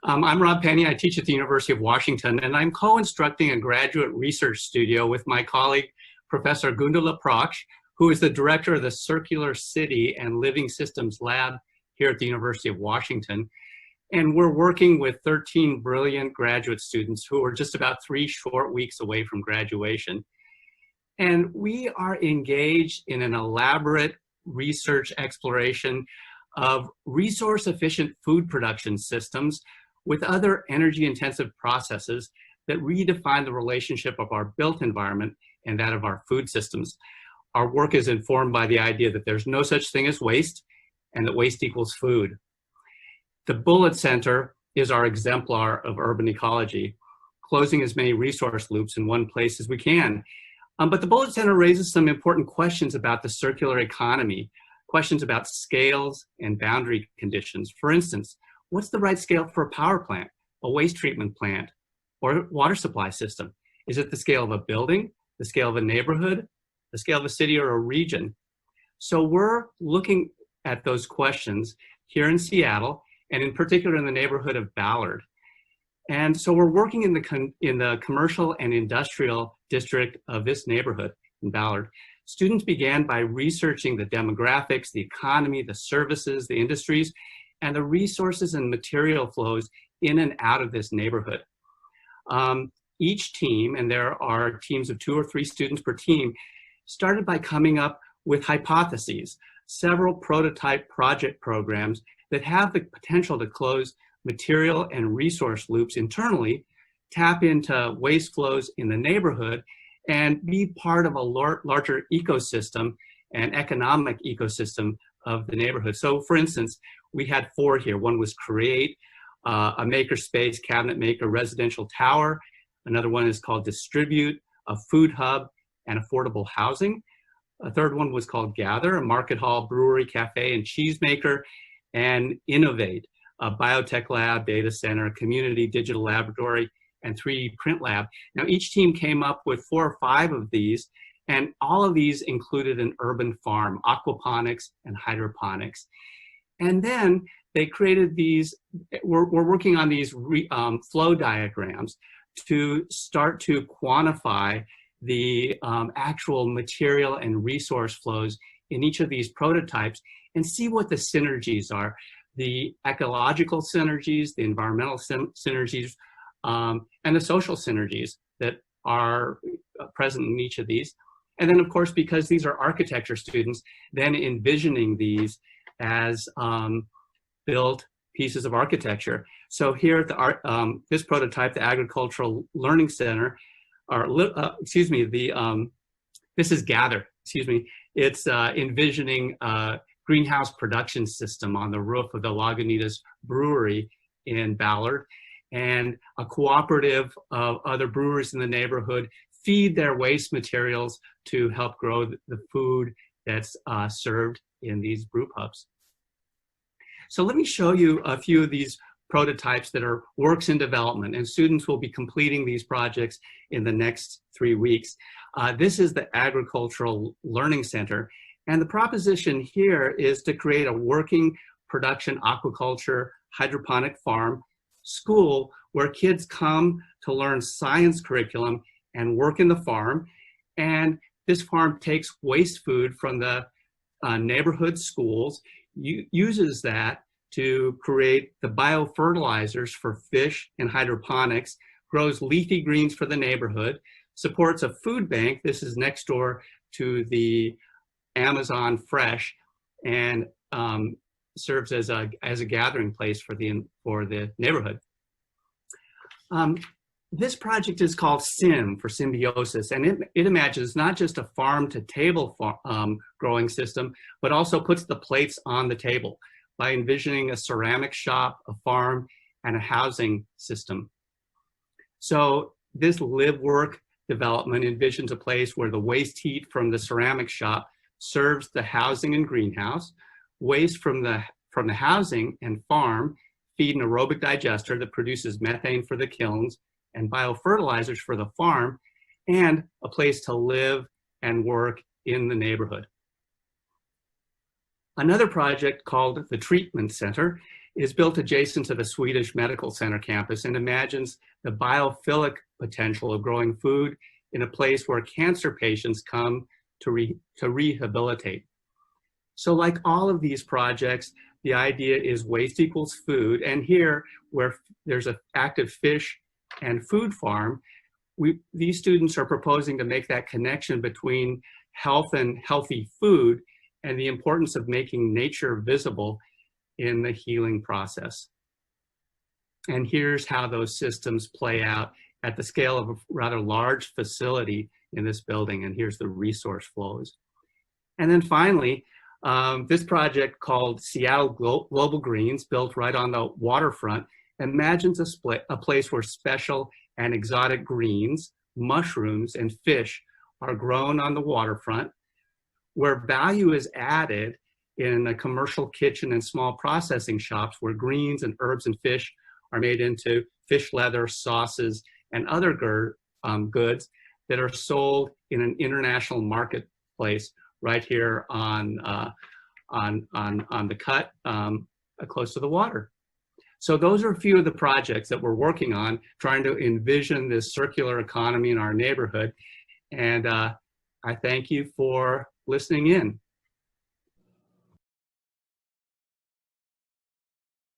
I'm Rob Penny. I teach at the University of Washington, and I'm co-instructing a graduate research studio with my colleague, Professor Gundula Praksh, who is the director of the Circular City and Living Systems Lab here at the University of Washington. And we're working with 13 brilliant graduate students who are just about 3 short weeks away from graduation. And we are engaged in an elaborate research exploration of resource-efficient food production systems with other energy-intensive processes that redefine the relationship of our built environment and that of our food systems. Our work is informed by the idea that there's no such thing as waste and that waste equals food. The Bullitt Center is our exemplar of urban ecology, closing as many resource loops in one place as we can. But the Bullitt Center raises some important questions about the circular economy, questions about scales and boundary conditions. For instance, what's the right scale for a power plant, a waste treatment plant, or water supply system? Is it the scale of a building, the scale of a neighborhood, the scale of a city or a region? So we're looking at those questions here in Seattle, and in particular in the neighborhood of Ballard. And so we're working in the commercial and industrial district of this neighborhood in Ballard. Students began by researching the demographics, the economy, the services, the industries, and the resources and material flows in and out of this neighborhood. Each team, and there are teams of 2 or 3 students per team, started by coming up with hypotheses, several prototype project programs that have the potential to close material and resource loops internally, tap into waste flows in the neighborhood, and be part of a larger ecosystem and economic ecosystem of the neighborhood. So for instance, we had 4 here. One was create, a makerspace, cabinet maker, residential tower. Another one is called distribute, a food hub, and affordable housing. A third one was called gather, a market hall, brewery, cafe, and cheesemaker. And innovate, a biotech lab, data center, community digital laboratory, and 3D print lab. Now each team came up with 4 or 5 of these, and all of these included an urban farm, aquaponics and hydroponics. And then they created these, we're working on these flow diagrams to start to quantify the actual material and resource flows in each of these prototypes and see what the synergies are, the ecological synergies, the environmental synergies, and the social synergies that are present in each of these. And then of course, because these are architecture students, then envisioning these as built pieces of architecture. So here at the this prototype, the Agricultural Learning Center, or this is Gather, excuse me. It's envisioning greenhouse production system on the roof of the Lagunitas Brewery in Ballard, and a cooperative of other brewers in the neighborhood feed their waste materials to help grow the food that's served in these brew pubs. So let me show you a few of these prototypes that are works in development, and students will be completing these projects in the next 3 weeks. This is the Agricultural Learning Center. And the proposition here is to create a working production aquaculture hydroponic farm school where kids come to learn science curriculum and work in the farm. And this farm takes waste food from the neighborhood schools, uses that to create the biofertilizers for fish and hydroponics, grows leafy greens for the neighborhood, supports a food bank. This is next door to the Amazon Fresh, and serves as a gathering place for the neighborhood. This project is called SIM for symbiosis, and it imagines not just a farm to table growing system, but also puts the plates on the table by envisioning a ceramic shop, a farm, and a housing system. So this live work development envisions a place where the waste heat from the ceramic shop serves the housing and greenhouse. Waste from the housing and farm feed an aerobic digester that produces methane for the kilns and biofertilizers for the farm, and a place to live and work in the neighborhood. Another project called the Treatment Center is built adjacent to the Swedish Medical Center campus and imagines the biophilic potential of growing food in a place where cancer patients come to rehabilitate. So like all of these projects, the idea is waste equals food. And here, where there's an active fish and food farm, these students are proposing to make that connection between health and healthy food and the importance of making nature visible in the healing process. And here's how those systems play out at the scale of a rather large facility in this building. And here's the resource flows. And then finally, this project called Seattle Global Greens, built right on the waterfront, imagines a place where special and exotic greens, mushrooms, and fish are grown on the waterfront, where value is added in a commercial kitchen and small processing shops where greens and herbs and fish are made into fish leather, sauces, and other goods that are sold in an international marketplace right here on the cut close to the water. So those are a few of the projects that we're working on, trying to envision this circular economy in our neighborhood. And I thank you for listening in.